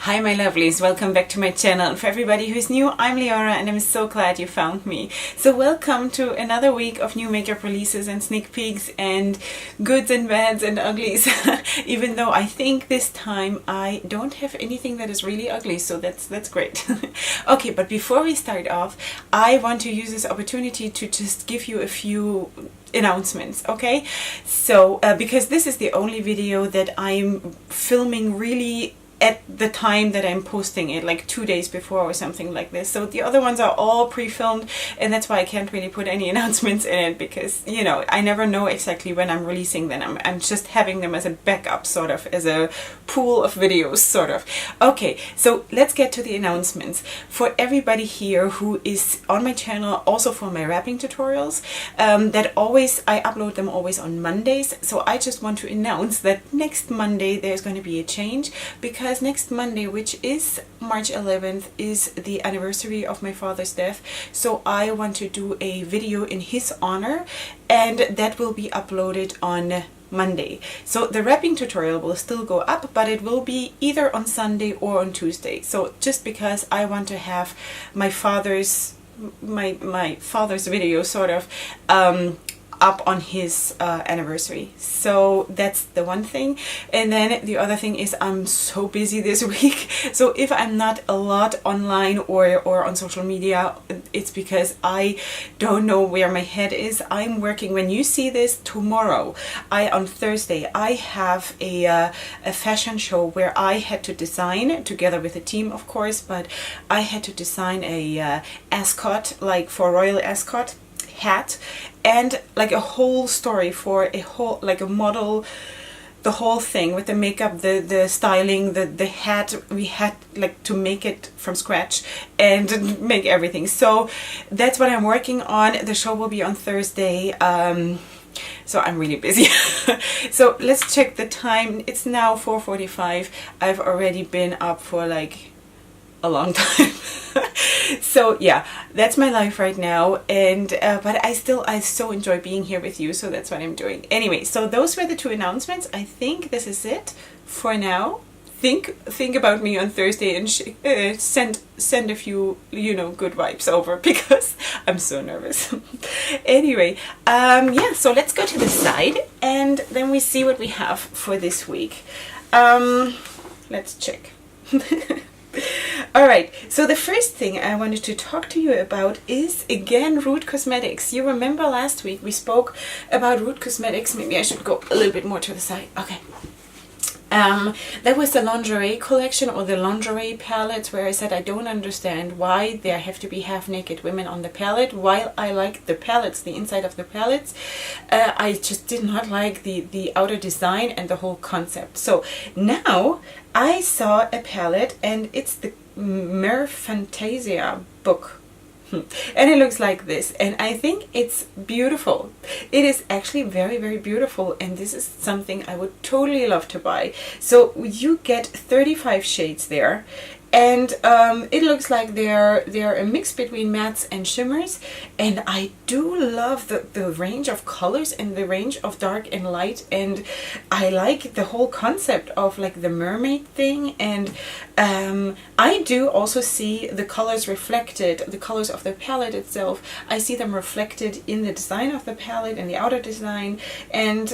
Hi my lovelies, welcome back to my channel, and for everybody who's new, I'm Leorah and I'm so glad you found me. So welcome to another week of new makeup releases and sneak peeks and goods and bads and uglies. Even though I think this time I don't have anything that is really ugly, so that's great. Okay, but before we start off, I want to use this opportunity to just give you a few announcements, okay? So because this is the only video that I'm filming really at the time that I'm posting it, like 2 days before or something like this. So the other ones are all pre-filmed, and that's why I can't really put any announcements in it, because, you know, I never know exactly when I'm releasing them. I'm just having them as a backup, sort of, as a pool of videos, sort of. Okay, so let's get to the announcements. For everybody here who is on my channel, also for my wrapping tutorials, that I upload them always on Mondays. So I just want to announce that next Monday there's going to be a change, because next Monday, which is March 11th, is the anniversary of my father's death. So I want to do a video in his honor, and that will be uploaded on Monday. So the wrapping tutorial will still go up, but it will be either on Sunday or on Tuesday. So just because I want to have my father's video sort of up on his anniversary. So that's the one thing. And then the other thing is I'm so busy this week. So if I'm not a lot online or on social media, it's because I don't know where my head is. I'm working, when you see this tomorrow, on Thursday, I have a fashion show where I had to design, together with a team of course, but I had to design a ascot, like for Royal Ascot hat, and like a whole story for a whole, like a model, the whole thing with the makeup, the styling, the hat. We had like to make it from scratch and make everything. So that's what I'm working on. The show will be on Thursday. So I'm really busy. So let's check the time. It's now 4:45. I've already been up for like a long time. So yeah, that's my life right now, and but I so enjoy being here with you, so that's what I'm doing. Anyway, so those were the two announcements. I think this is it for now. Think about me on Thursday and send a few, you know, good vibes over, because I'm so nervous. Anyway, yeah, so let's go to the side and then we see what we have for this week. Let's check. Alright, so the first thing I wanted to talk to you about is, again, Root Cosmetics. You remember last week we spoke about Root Cosmetics. Maybe I should go a little bit more to the side. Okay. That was the lingerie collection, or the lingerie palettes, where I said I don't understand why there have to be half-naked women on the palette. While I like the palettes, the inside of the palettes, I just did not like the outer design and the whole concept. So now I saw a palette, and it's the Mer Fantasia book. And it looks like this, and I think it's beautiful. It is actually very, very beautiful, and this is something I would totally love to buy. So you get 35 shades there, and it looks like they're a mix between mattes and shimmers, and I do love the range of colors and the range of dark and light, and I like the whole concept of like the mermaid thing. And I do also see the colors reflected, the colors of the palette itself. I see them reflected in the design of the palette and the outer design, and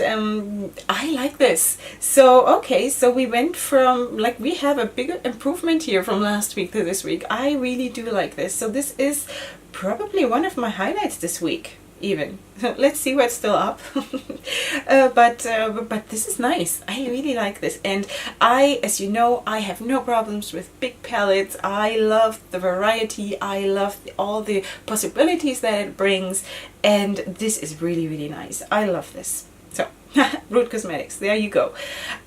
I like this. So okay, so we went from, like, we have a bigger improvement here from last week to this week. I really do like this. So this is probably one of my highlights this week, even. Let's see what's still up. But this is nice. I really like this, and as you know, I have no problems with big palettes. I love the variety. I love all the possibilities that it brings, and this is really, really nice. I love this. So Root Cosmetics, there you go.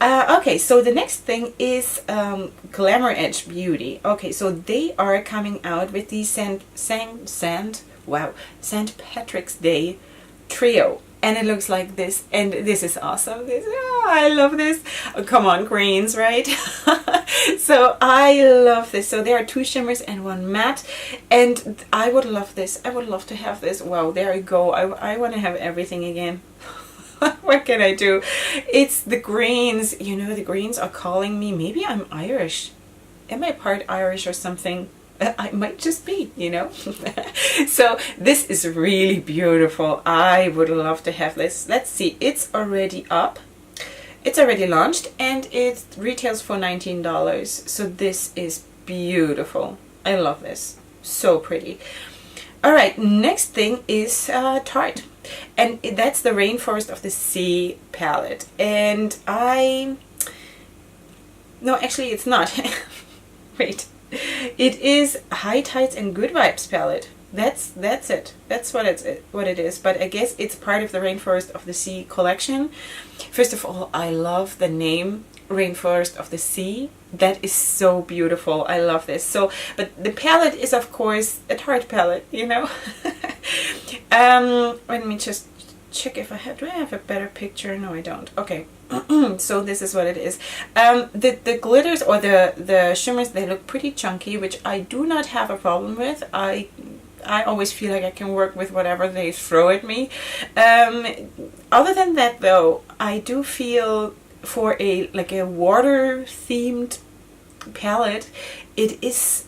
Okay, so the next thing is Glamour Edge Beauty. Okay, so they are coming out with the St. Patrick's Day trio, and it looks like this, and this is awesome. I love this. Oh, come on, greens, right? So I love this. So there are 2 shimmers and 1 matte, and I would love this. I would love to have this. Wow, there you go. I want to have everything again. What can I do? It's the greens. You know, the greens are calling me. Maybe I'm Irish. am I part Irish or something? I might just be, you know. So this is really beautiful. I would love to have this. Let's see, it's already up. It's already launched and it retails for $19. So this is beautiful. I love this. So pretty. All right, next thing is Tarte. And that's the Rainforest of the Sea palette. And no, actually it's not. Wait. It is High Tides and Good Vibes palette. That's it. That's what it is. But I guess it's part of the Rainforest of the Sea collection. First of all, I love the name Rainforest of the Sea. That is so beautiful. I love this. So, but the palette is of course a Tarte palette, you know. Let me just check if do I have a better picture? No, I don't. Okay. So this is what it is. The glitters or the shimmers, they look pretty chunky, which I do not have a problem with. I always feel like I can work with whatever they throw at me. Other than that though, I do feel for a water themed palette, it is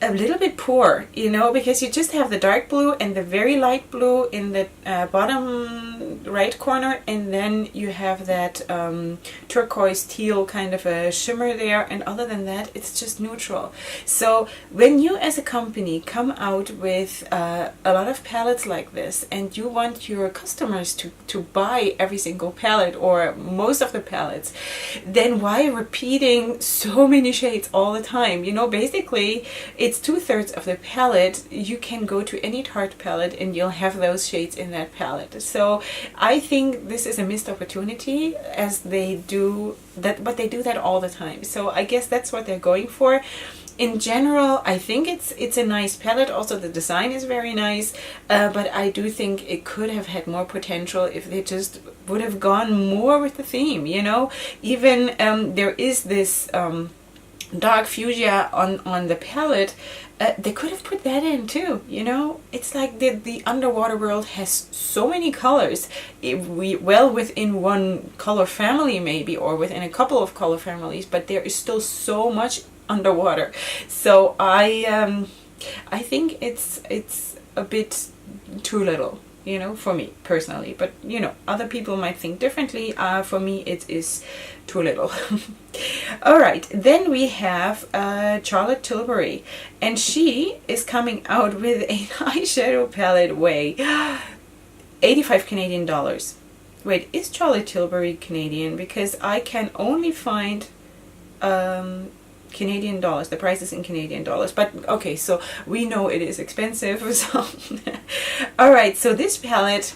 a little bit poor, you know, because you just have the dark blue and the very light blue in the bottom right corner, and then you have that turquoise teal kind of a shimmer there, and other than that it's just neutral. So when you as a company come out with a lot of palettes like this and you want your customers to buy every single palette or most of the palettes, then why repeating so many shades all the time? You know, basically it's 2/3 of the palette. You can go to any Tarte palette and you'll have those shades in that palette. So I think this is a missed opportunity, as they do that, but they do that all the time. So I guess that's what they're going for. In general, I think it's a nice palette. Also, the design is very nice, but I do think it could have had more potential if they just would have gone more with the theme, you know. Even there is this dark fuchsia on the palette. They could have put that in too, you know. It's like the underwater world has so many colors, well within one color family maybe, or within a couple of color families, but there is still so much underwater. So I think it's a bit too little, you know, for me personally. But you know, other people might think differently. For me, it is too little. All right, then we have Charlotte Tilbury, and she is coming out with an eyeshadow palette. Way 85 Canadian dollars. Wait, is Charlotte Tilbury Canadian? Because I can only find Canadian dollars. The price is in Canadian dollars, but okay, so we know it is expensive. So all right, so this palette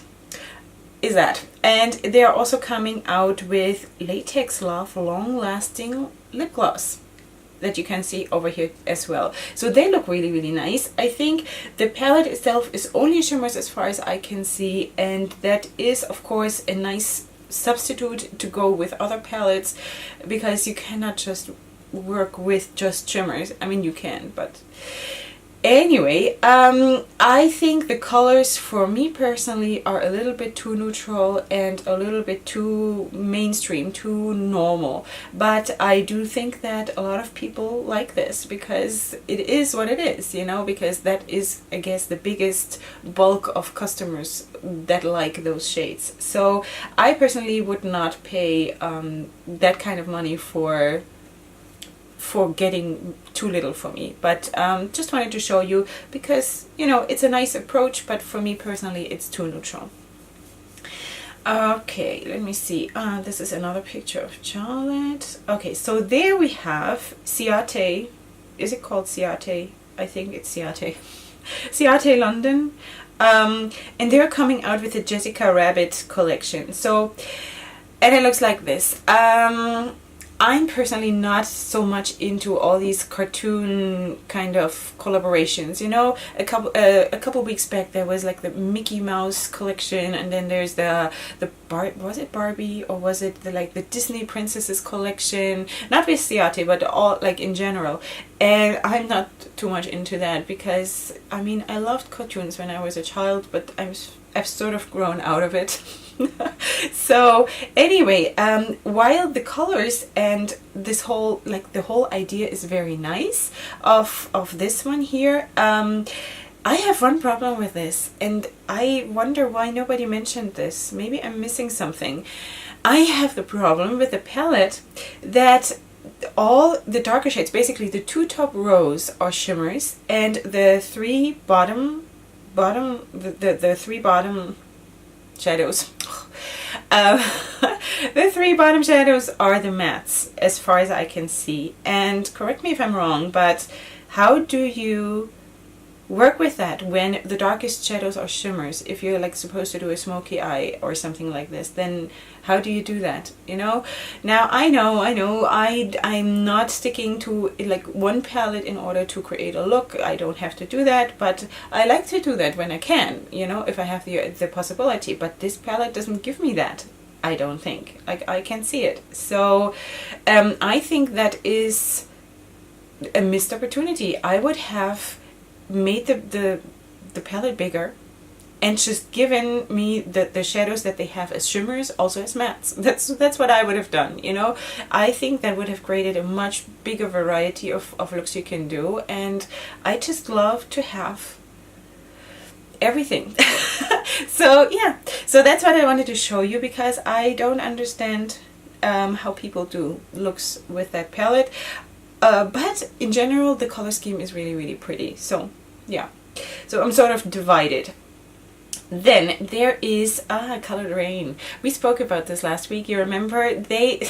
is that, and they are also coming out with Latex Love long lasting lip gloss that you can see over here as well. So they look really, really nice. I think the palette itself is only shimmers as far as I can see, and that is of course a nice substitute to go with other palettes, because you cannot just work with just shimmers. I mean, you can, but anyway, I think the colors for me personally are a little bit too neutral and a little bit too mainstream, too normal. But I do think that a lot of people like this because it is what it is, you know, because that is, I guess, the biggest bulk of customers that like those shades. So I personally would not pay that kind of money for getting too little for me, but just wanted to show you because, you know, it's a nice approach, but for me personally it's too neutral. Okay, let me see. This is another picture of Charlotte. Okay, so there we have Ciate. Is it called Ciate? I think it's Ciate. Ciate London. And they're coming out with the Jessica Rabbit collection. So, and it looks like this. I'm personally not so much into all these cartoon kind of collaborations. You know, a couple weeks back there was like the Mickey Mouse collection, and then there's was it Barbie, or was it the Disney Princesses collection? Not with Ciate, but all like in general. And I'm not too much into that because I mean I loved cartoons when I was a child, but I've sort of grown out of it. So anyway, while the colors and this whole, like the whole idea is very nice of this one here, I have one problem with this, and I wonder why nobody mentioned this. Maybe I'm missing something. I have the problem with the palette that all the darker shades, basically the 2 top rows are shimmers, and the 3 bottom the 3 bottom shadows the 3 bottom shadows are the mattes, as far as I can see. And correct me if I'm wrong, but how do you work with that when the darkest shadows are shimmers? If you're like supposed to do a smoky eye or something like this, then how do you do that, you know? Now I know I'm not sticking to like one palette in order to create a look. I don't have to do that, but I like to do that when I can, you know, if I have the possibility. But this palette doesn't give me that, I don't think. Like, I can see it. So I think that is a missed opportunity. I would have made the palette bigger and just given me the shadows that they have as shimmers also as mattes. That's what I would have done, you know. I think that would have created a much bigger variety of looks you can do, and I just love to have everything. So yeah, so that's what I wanted to show you, because I don't understand how people do looks with that palette. But in general, the color scheme is really, really pretty. So yeah, so I'm sort of divided. Then there is Colored Rain. We spoke about this last week. You remember they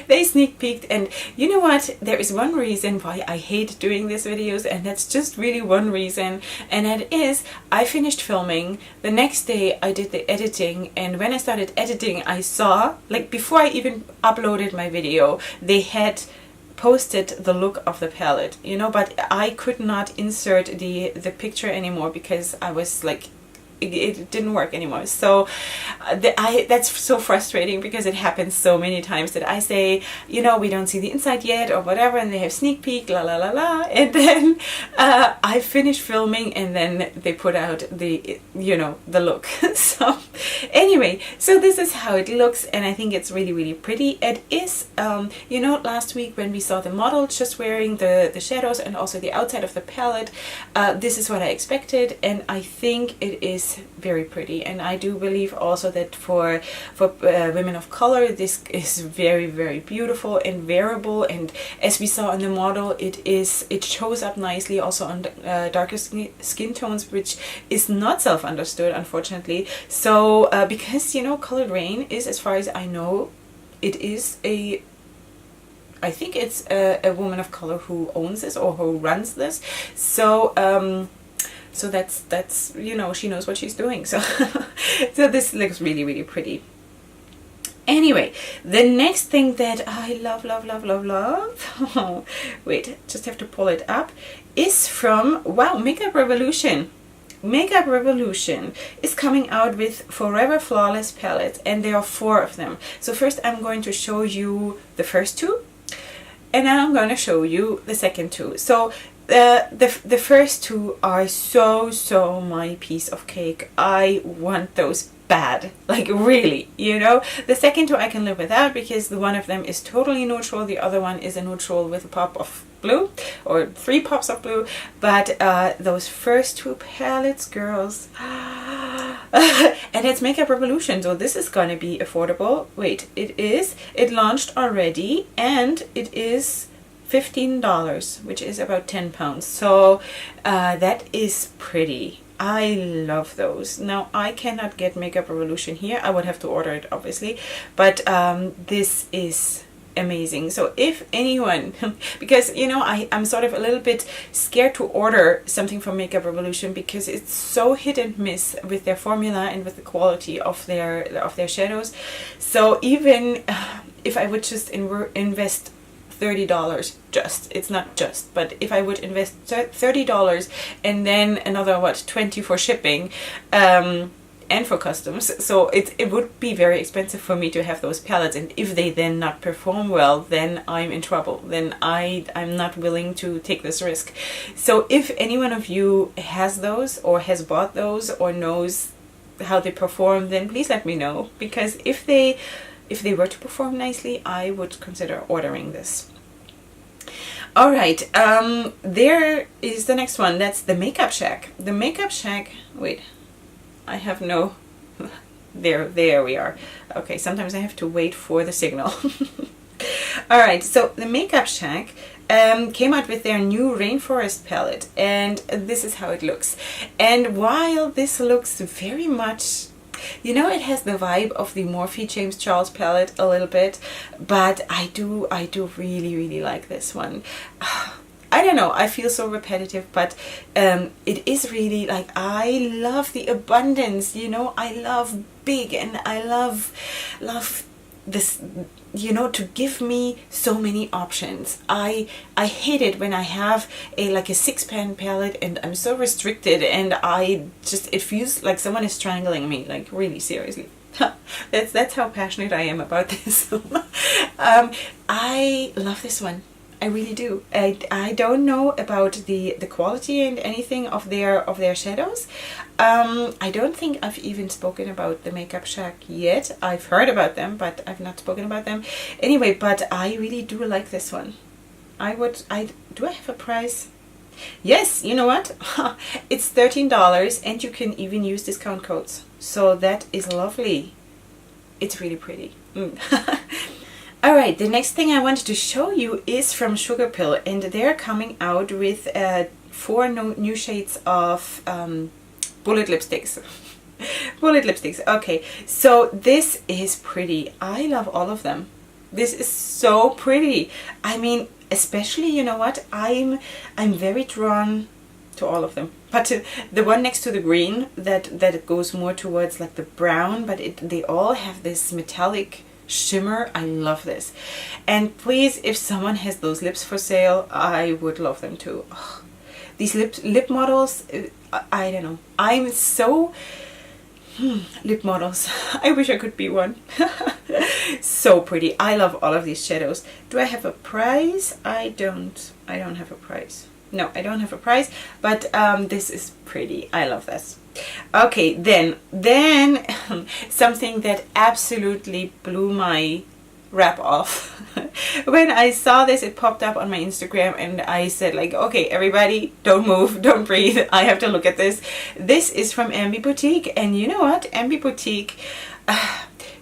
they sneak peeked, and you know what? There is one reason why I hate doing these videos, and that's just really one reason, and that is I finished filming. The next day I did the editing, and when I started editing, I saw, like before I even uploaded my video, they had posted the look of the palette, you know, but I could not insert the picture anymore because I was like, it didn't work anymore. So that's so frustrating, because it happens so many times that I say, you know, we don't see the inside yet or whatever, and they have sneak peek, la la la la, and then I finish filming and then they put out the, you know, the look. So anyway, so this is how it looks, and I think it's really, really pretty. It is, you know, last week when we saw the model just wearing the shadows and also the outside of the palette, this is what I expected, and I think it is very pretty. And I do believe also that for women of color, this is very, very beautiful and wearable, and as we saw on the model, it shows up nicely also on darker skin tones, which is not self-understood, unfortunately. So because, you know, Colored Rain is, as far as I know, it is I think it's a woman of color who owns this or who runs this. So so that's you know, she knows what she's doing. So so this looks really, really pretty. Anyway, the next thing that I love, wait, just have to pull it up, is from, wow, Makeup Revolution. Makeup Revolution is coming out with Forever Flawless palettes, and there are 4 of them. So first I'm going to show you the first 2, and then I'm going to show you the second 2. So the first 2 are so my piece of cake. I want those bad, like really, you know. The second 2 I can live without, because the one of them is totally neutral, the other one is a neutral with a pop of blue, or 3 pops of blue. But those first 2 palettes, girls, and it's Makeup Revolution, so this is gonna be affordable. Wait, it launched already, and it is $15, which is about £10. So that is pretty. I love those. Now I cannot get Makeup Revolution here. I would have to order it, obviously, but this is amazing. So if anyone, because, you know, I'm sort of a little bit scared to order something from Makeup Revolution, because it's so hit and miss with their formula and with the quality of their shadows. So even if I would just invest $30, it's not just, but if I would invest $30 and then another, what, 20 for shipping and for customs, so it would be very expensive for me to have those palettes, and if they then not perform well, then I'm in trouble. Then I'm not willing to take this risk. So if any one of you has those or has bought those or knows how they perform, then please let me know, because if they were to perform nicely, I would consider ordering this. All right, there is the next one. That's the Makeup Shack. The Makeup Shack, wait, I have no, there we are. Okay, sometimes I have to wait for the signal. All right, so the Makeup Shack came out with their new Rainforest palette, and this is how it looks. And while this looks very much, you know, it has the vibe of the Morphe James Charles palette a little bit, but I do really like this one. I don't know, I feel so repetitive, but it is really like, I love the abundance, you know, I love big, and I love this, you know, to give me so many options. I hate it when I have a 6-pan palette and I'm so restricted, and it feels like someone is strangling me, like really seriously. That's how passionate I am about this. I love this one. I really do. I don't know about the quality and anything of their shadows. I don't think I've even spoken about the Makeup Shack yet. I've heard about them, but I've not spoken about them. Anyway, but I really do like this one. Do I have a price? Yes, you know what? It's $13, and you can even use discount codes. So that is lovely. It's really pretty. Alright, the next thing I wanted to show you is from Sugar Pill, and they're coming out with 4 new shades of bullet lipsticks. Bullet lipsticks. Okay, so this is pretty. I love all of them. This is so pretty. I mean, especially, you know what? I'm very drawn to all of them. But the one next to the green, that goes more towards like the brown, but they all have this metallic shimmer. I love this. And please, if someone has those lips for sale, I would love them too. Oh, these lip models, I don't know. I'm so lip models. I wish I could be one. So pretty. I love all of these shadows. Do I have a price? I don't have a price. No, I don't have a price, but this is pretty. I love this. Okay, then something that absolutely blew my wrap off. When I saw this, it popped up on my Instagram, and I said like, okay, everybody, don't move, don't breathe. I have to look at this. This is from Emby Boutique, and you know what? Emby Boutique,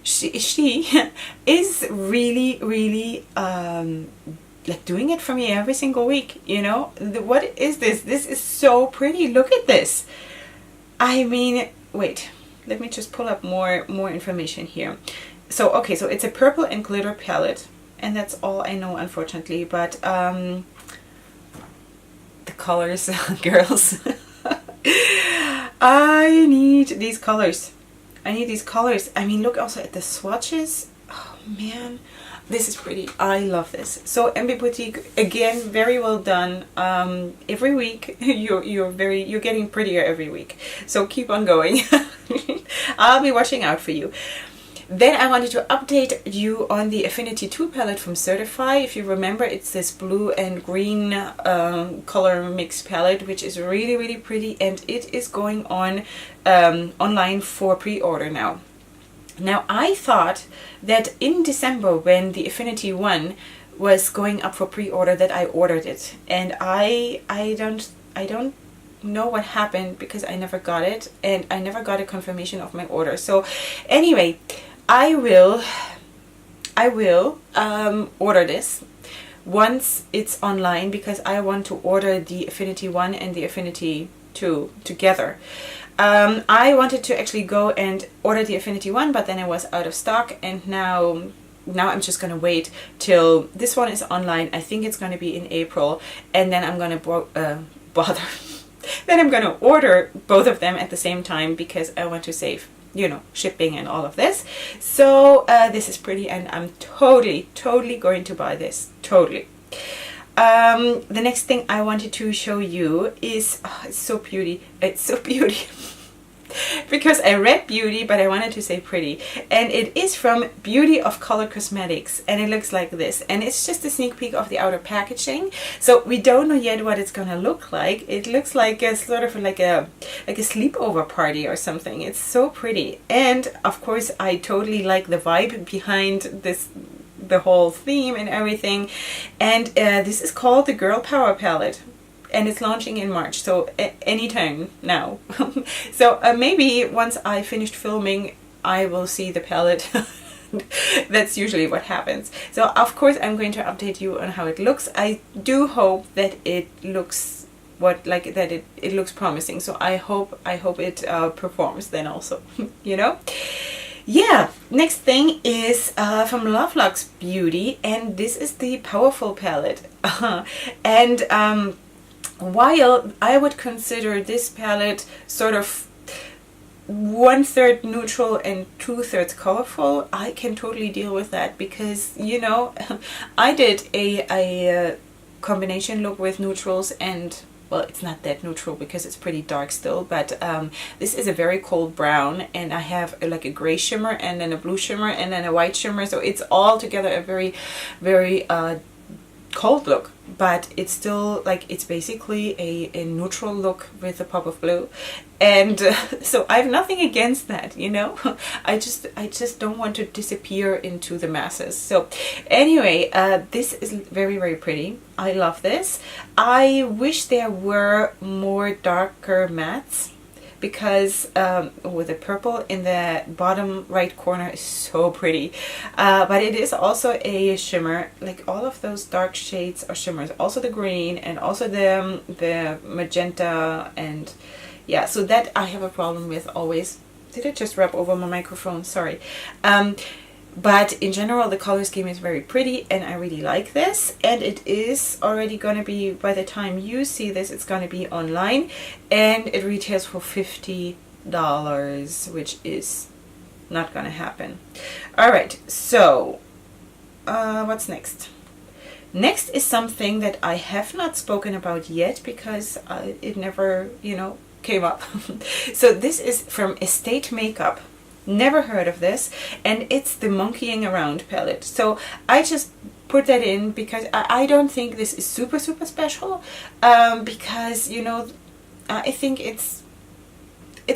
she is really like doing it for me every single week, you know. What is this? This is so pretty. Look at this. I mean, wait, let me just pull up more information here. So okay, so it's a purple and glitter palette, and that's all I know, unfortunately. But the colors, girls, I need these colors. I need these colors. I mean, look also at the swatches. Oh man, this is pretty. I love this. So Emby Boutique, again, very well done. Every week you're getting prettier every week. So keep on going. I'll be watching out for you. Then I wanted to update you on the Affinity 2 palette from Certify. If you remember, it's this blue and green color mix palette, which is really pretty, and it is going on online for pre-order now. Now, I thought that in December, when the Affinity 1 was going up for pre-order, that I ordered it, and I don't know what happened, because I never got it, and I never got a confirmation of my order. So anyway, I will order this once it's online, because I want to order the Affinity 1 and the Affinity 2 together. I wanted to actually go and order the Affinity 1, but then it was out of stock, and now I'm just gonna wait till this one is online. I think it's gonna be in April, and then I'm gonna then I'm gonna order both of them at the same time, because I want to save, you know, shipping and all of this. So this is pretty, and I'm totally going to buy this. Totally. The next thing I wanted to show you is, it's so beauty. It's so beauty. because I read beauty, but I wanted to say pretty. And it is from Beauty of Color Cosmetics, and it looks like this. And it's just a sneak peek of the outer packaging. So we don't know yet what it's gonna look like. It looks like a sort of like a sleepover party or something. It's so pretty. And of course, I totally like the vibe behind this, the whole theme and everything. And this is called the Girl Power Palette, and it's launching in March, so anytime now. So maybe once I finished filming, I will see the palette. That's usually what happens. So of course I'm going to update you on how it looks. I do hope that it looks it looks promising. So I hope it performs then also. You know. Yeah, next thing is from Lovelock's Beauty, and this is the Powerful palette. And while I would consider this palette sort of 1/3 neutral and 2/3 colorful, I can totally deal with that, because, you know, I did a combination look with neutrals, and well, it's not that neutral because it's pretty dark still, but this is a very cold brown, and I have like a gray shimmer and then a blue shimmer and then a white shimmer, so it's all together a very, very cold look, but it's still like, it's basically a neutral look with a pop of blue. And so I have nothing against that, you know. I just don't want to disappear into the masses. So anyway, this is very, very pretty. I love this. I wish there were more darker mattes, because with the purple in the bottom right corner is so pretty. But it is also a shimmer, like all of those dark shades are shimmers. Also the green, and also the magenta, and yeah, so that I have a problem with always. Did it just rub over my microphone? Sorry. But in general, the color scheme is very pretty, and I really like this. And it is already going to be, by the time you see this, it's going to be online, and it retails for $50, which is not going to happen. All right, so what's next? Next is something that I have not spoken about yet, because it never, you know, came up. So this is from Estate Makeup. Never heard of this, and it's the Monkeying Around palette. So I just put that in because I don't think this is super special, because, you know, I think it's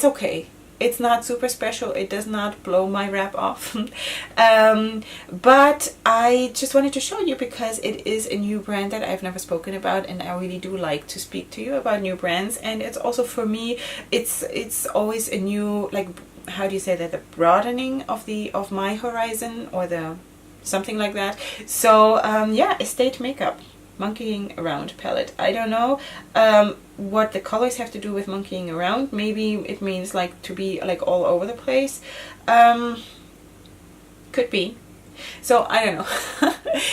okay. It's not super special. It does not blow my wrap off. But I just wanted to show you because it is a new brand that I've never spoken about, and I really do like to speak to you about new brands. And it's also, for me, it's always a new, like, how do you say that, the broadening of my horizon, or the something like that. So yeah, Estate Makeup Monkeying Around palette. I don't know what the colors have to do with monkeying around. Maybe it means like to be like all over the place. Could be. So I don't know.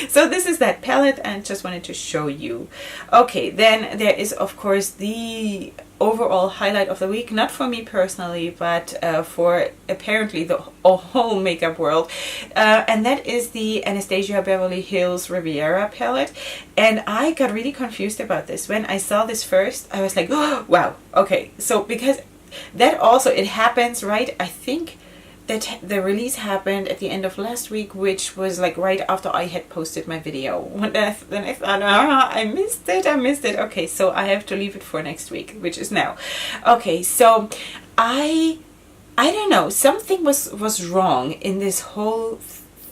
So this is that palette, and just wanted to show you. Okay, then there is of course the overall highlight of the week, not for me personally, but for apparently the whole makeup world, and that is the Anastasia Beverly Hills Riviera palette. And I got really confused about this. When I saw this first, I was like, oh, wow, okay. So because that also, it happens, right? I think that the release happened at the end of last week, which was like right after I had posted my video. Then I thought, I missed it. Okay, so I have to leave it for next week, which is now. Okay, so I don't know, something was wrong in this whole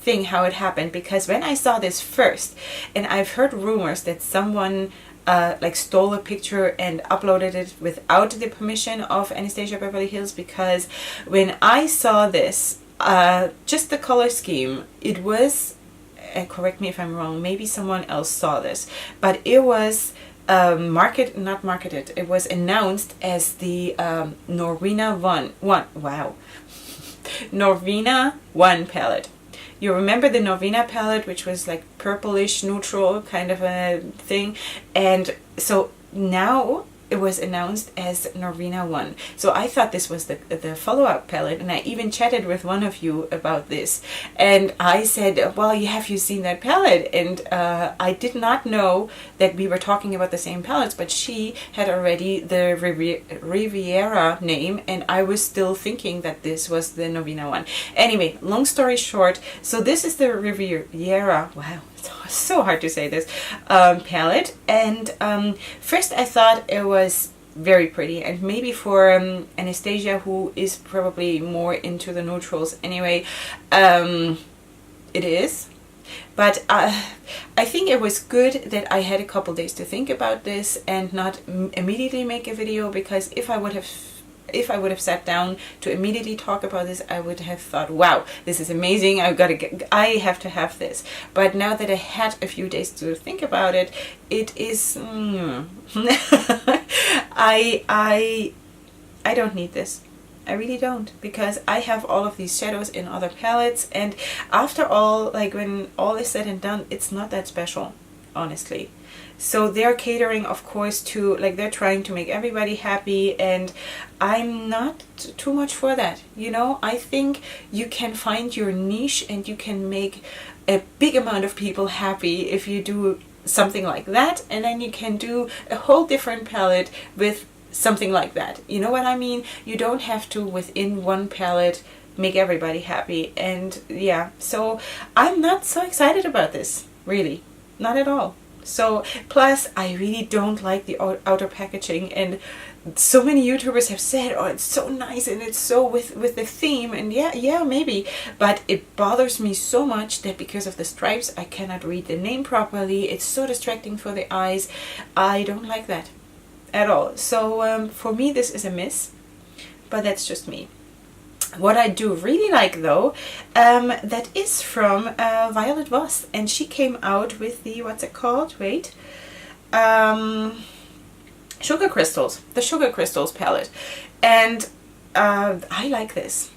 thing, how it happened, because when I saw this first, and I've heard rumors that someone like stole a picture and uploaded it without the permission of Anastasia Beverly Hills, because when I saw this, just the color scheme, it was, correct me if I'm wrong, maybe someone else saw this, but it was not marketed, it was announced as the Norvina 1, wow, Norvina 1 palette. You remember the Norvina palette, which was like purplish neutral kind of a thing, and so now it was announced as Norvina 1. So I thought this was the follow-up palette, and I even chatted with one of you about this. And I said, well, have you seen that palette? And I did not know that we were talking about the same palettes, but she had already the Riviera name, and I was still thinking that this was the Norvina 1. Anyway, long story short, so this is the Riviera, wow, it's so hard to say this, palette. And first I thought it was very pretty, and maybe for Anastasia, who is probably more into the neutrals anyway, it is. But I think it was good that I had a couple days to think about this and not immediately make a video, because if I would have sat down to immediately talk about this, I would have thought, wow, this is amazing, I have to have this. But now that I had a few days to think about it, it is I don't need this. I really don't, because I have all of these shadows in other palettes, and after all, like when all is said and done, it's not that special, honestly. So they're catering, of course, to, like, they're trying to make everybody happy, and I'm not too much for that. You know, I think you can find your niche and you can make a big amount of people happy if you do something like that, and then you can do a whole different palette with something like that. You know what I mean? You don't have to, within one palette, make everybody happy. And yeah, so I'm not so excited about this, really, not at all. So plus I really don't like the outer packaging, and so many YouTubers have said, oh, it's so nice and it's so with the theme, and yeah maybe, but it bothers me so much that because of the stripes I cannot read the name properly. It's so distracting for the eyes. I don't like that at all. So for me this is a miss, but that's just me. What I do really like though, that is from Violet Voss, and she came out with the, what's it called? Wait. Sugar Crystals, the Sugar Crystals palette. And I like this.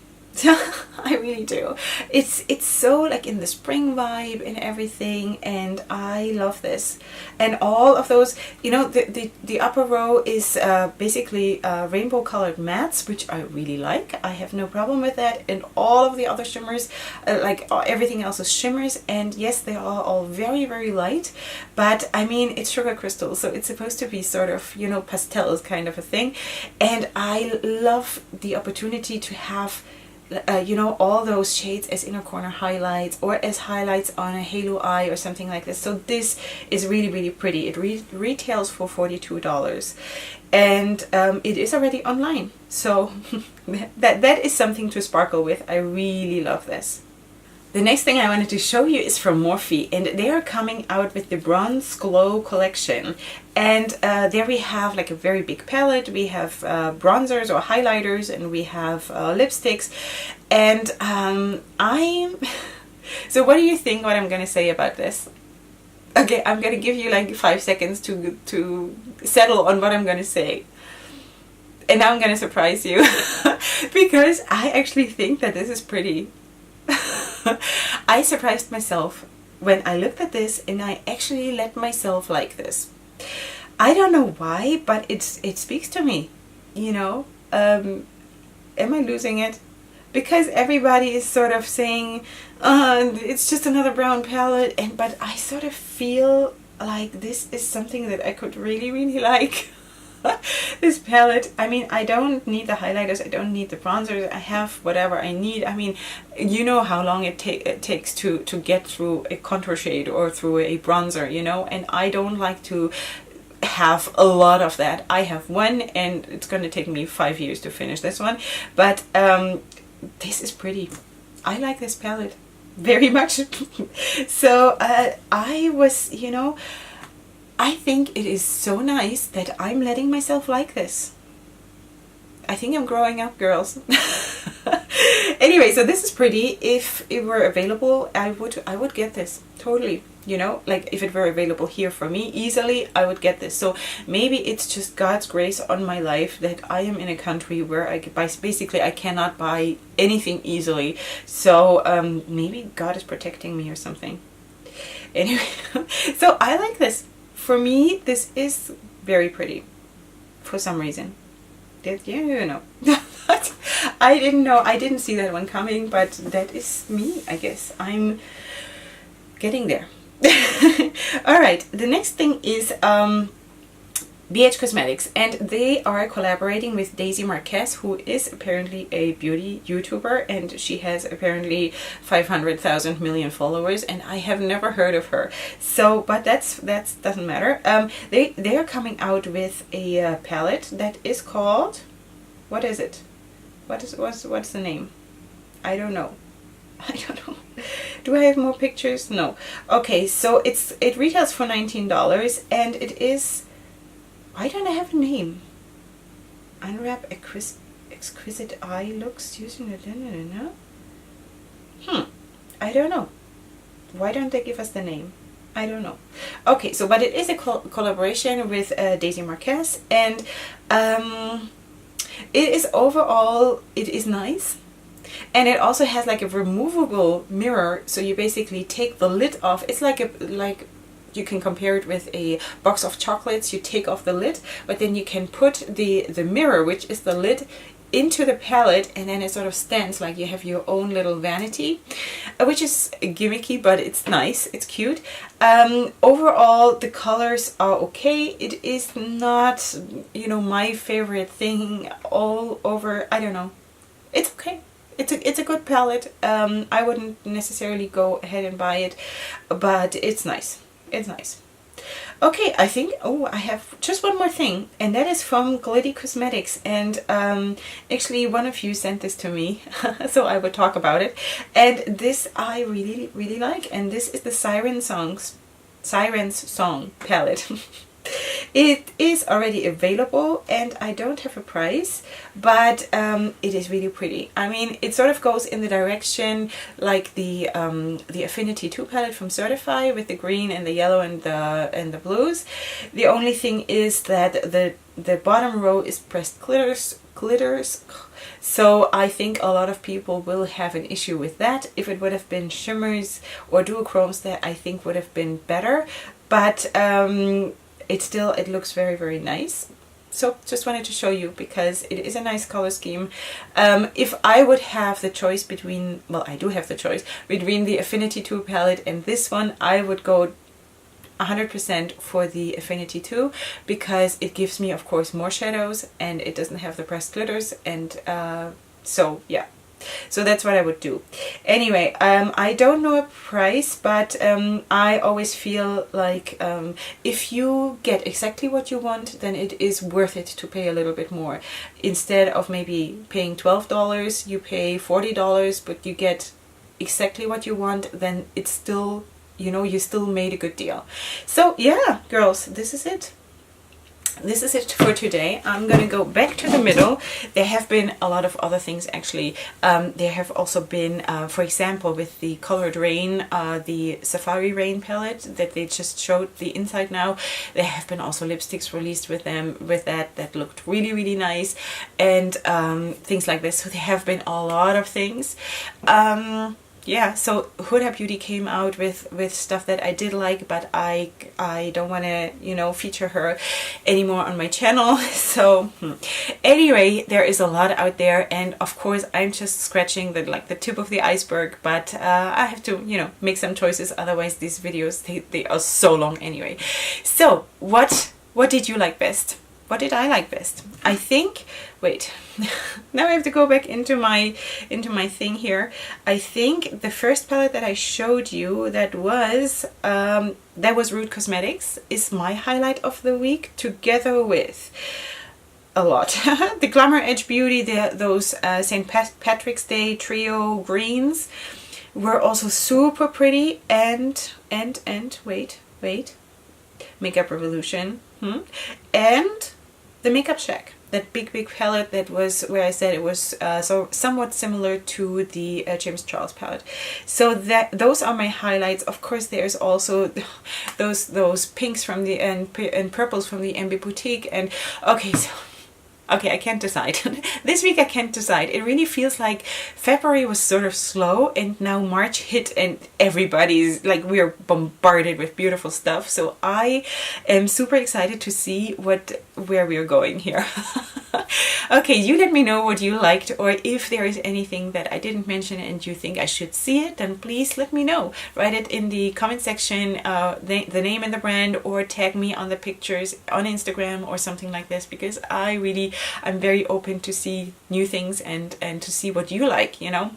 I really do. It's so like in the spring vibe and everything, and I love this. And all of those, you know, the upper row is basically rainbow colored mattes, which I really like. I have no problem with that. And all of the other shimmers, like everything else is shimmers, and yes, they are all very, very light, but I mean, it's sugar crystals, so it's supposed to be sort of, you know, pastels kind of a thing. And I love the opportunity to have you know, all those shades as inner corner highlights or as highlights on a halo eye or something like this. So this is really, really pretty. It retails for $42, and it is already online. So that is something to sparkle with. I really love this. The next thing I wanted to show you is from Morphe, and they are coming out with the Bronze Glow collection. And there we have like a very big palette. We have bronzers or highlighters, and we have lipsticks. And so what do you think what I'm gonna say about this? Okay, I'm gonna give you like 5 seconds to settle on what I'm gonna say. And now I'm gonna surprise you because I actually think that this is pretty. I surprised myself when I looked at this, and I actually let myself like this. I don't know why, but it speaks to me, you know. Am I losing it? Because everybody is sort of saying it's just another brown palette, but I sort of feel like this is something that I could really, really like. This palette, I mean, I don't need the highlighters, I don't need the bronzers, I have whatever I need. I mean, you know how long it takes to get through a contour shade or through a bronzer, you know, and I don't like to have a lot of that. I have one, and it's going to take me 5 years to finish this one, but this is pretty. I like this palette very much. So I was, you know, I think it is so nice that I'm letting myself like this. I think I'm growing up, girls. Anyway, so this is pretty. If it were available, I would get this totally. You know, like if it were available here for me easily, I would get this. So maybe it's just God's grace on my life that I am in a country where basically I cannot buy anything easily. So maybe God is protecting me or something. Anyway, so I like this. For me, this is very pretty. for some reason. You know. I didn't know. I didn't see that one coming, but that is me, I guess. I'm getting there. Alright, the next thing is BH Cosmetics, and they are collaborating with Daisy Marquez, who is apparently a beauty YouTuber, and she has apparently 500,000 million followers, and I have never heard of her. So, but that's doesn't matter. They are coming out with a palette that is called, what is it? What's the name? I don't know. I don't know. Do I have more pictures? No. Okay, so it retails for $19, and it is, why don't I have a name? Unwrap Exquisite Eye Looks using the I don't know. Why don't they give us the name? I don't know. Okay, so but it is a collaboration with Daisy Marquez, and it is overall, it is nice. And it also has like a removable mirror, so you basically take the lid off. It's like you can compare it with a box of chocolates. You take off the lid, but then you can put the mirror, which is the lid, into the palette, and then it sort of stands like you have your own little vanity, which is gimmicky, but it's nice, it's cute. Overall, the colors are okay. It is not, you know, my favorite thing all over. I don't know. It's okay. It's a good palette. I wouldn't necessarily go ahead and buy it, but it's nice. It's nice. Okay, I think, oh, I have just one more thing, and that is from Glitty Cosmetics, and actually one of you sent this to me, so I would talk about it, and this I really, really like, and this is the Siren's Song palette. It is already available, and I don't have a price, but it is really pretty. I mean, it sort of goes in the direction like the Affinity 2 palette from Certify, with the green and the yellow and the blues. The only thing is that the bottom row is pressed glitters. So I think a lot of people will have an issue with that. If it would have been shimmers or duochromes, that I think would have been better, but it looks very, very nice. So just wanted to show you because it is a nice color scheme. If I would have the choice between, well, I do have the choice between the Affinity 2 palette and this one, I would go 100% for the Affinity 2 because it gives me, of course, more shadows, and it doesn't have the pressed glitters, and so yeah. So that's what I would do. Anyway, I don't know a price, but I always feel like if you get exactly what you want, then it is worth it to pay a little bit more. Instead of maybe paying $12, you pay $40, but you get exactly what you want, then it's still, you know, you still made a good deal. So yeah, girls, this is it. This is it for today. I'm gonna go back to the middle. There have been a lot of other things actually. There have also been, for example, with the Colored Rain, the Safari Rain palette that they just showed the inside now. There have been also lipsticks released with them, with that looked really, really nice, and things like this. So there have been a lot of things. Yeah, so Huda Beauty came out with stuff that I did like, but I don't want to, you know, feature her anymore on my channel. So anyway, there is a lot out there, and of course I'm just scratching the tip of the iceberg, but I have to, you know, make some choices, otherwise these videos they are so long anyway. So what did you like best? What did I like best? I think, wait, now I have to go back into my thing here. I think the first palette that I showed you, that was Root Cosmetics, is my highlight of the week, together with a lot. The Glamour Edge Beauty, those St. Patrick's Day trio greens were also super pretty, and wait, Makeup Revolution, and the Makeup Shack, that big palette that was where I said it was so somewhat similar to the James Charles palette. So those are my highlights. Of course, there's also those pinks from the and purples from the Emby Boutique. And okay, so Okay, I can't decide. This week I can't decide. It really feels like February was sort of slow and now March hit and everybody's like, we're bombarded with beautiful stuff. So I am super excited to see where we're going here. Okay, you let me know what you liked, or if there is anything that I didn't mention and you think I should see it, then please let me know. Write it in the comment section, the name and the brand, or tag me on the pictures on Instagram or something like this, because I'm very open to see new things and to see what you like, you know.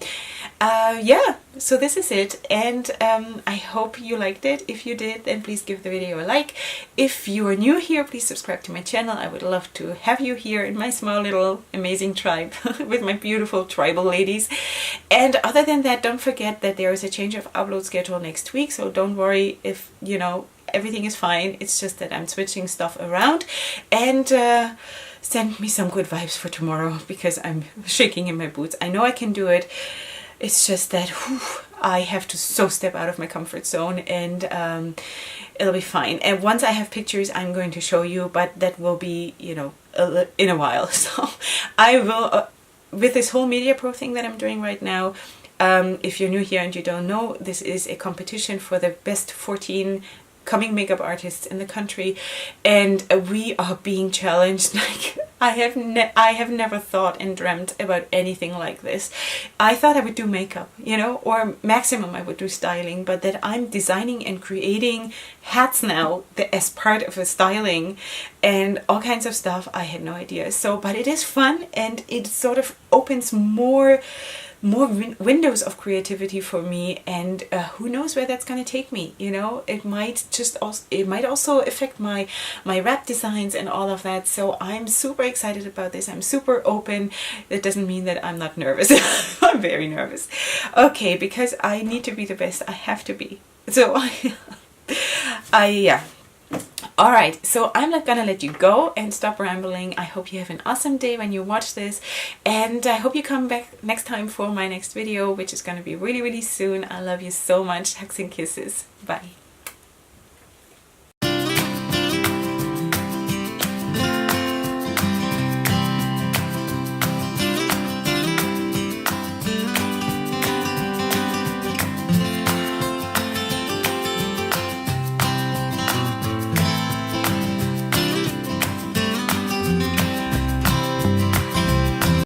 Yeah, so this is it, and I hope you liked it. If you did, then please give the video a like. If you are new here, please subscribe to my channel. I would love to have you here in my small little amazing tribe with my beautiful tribal ladies. And other than that, don't forget that there is a change of upload schedule next week, so don't worry if, you know, everything is fine. It's just that I'm switching stuff around. And send me some good vibes for tomorrow, because I'm shaking in my boots. I know I can do it. It's just that I have to step out of my comfort zone, and it'll be fine. And once I have pictures, I'm going to show you, but that will be, you know, in a while. So I will, with this whole Media Pro thing that I'm doing right now, if you're new here and you don't know, this is a competition for the best 14 coming makeup artists in the country, and we are being challenged. Like, I have never thought and dreamt about anything like this. I thought I would do makeup, you know, or maximum I would do styling, but that I'm designing and creating hats now as part of a styling and all kinds of stuff, I had no idea. So, but it is fun, and it sort of opens more windows of creativity for me, and who knows where that's going to take me, you know. It might also affect my wrap designs and all of that. So I'm super excited about this. I'm super open. That doesn't mean that I'm not nervous. I'm very nervous. Okay, because I need to be the best. I have to be. So yeah. Alright, so I'm not gonna let you go and stop rambling. I hope you have an awesome day when you watch this, and I hope you come back next time for my next video, which is gonna be really, really soon. I love you so much. Hugs and kisses. Bye.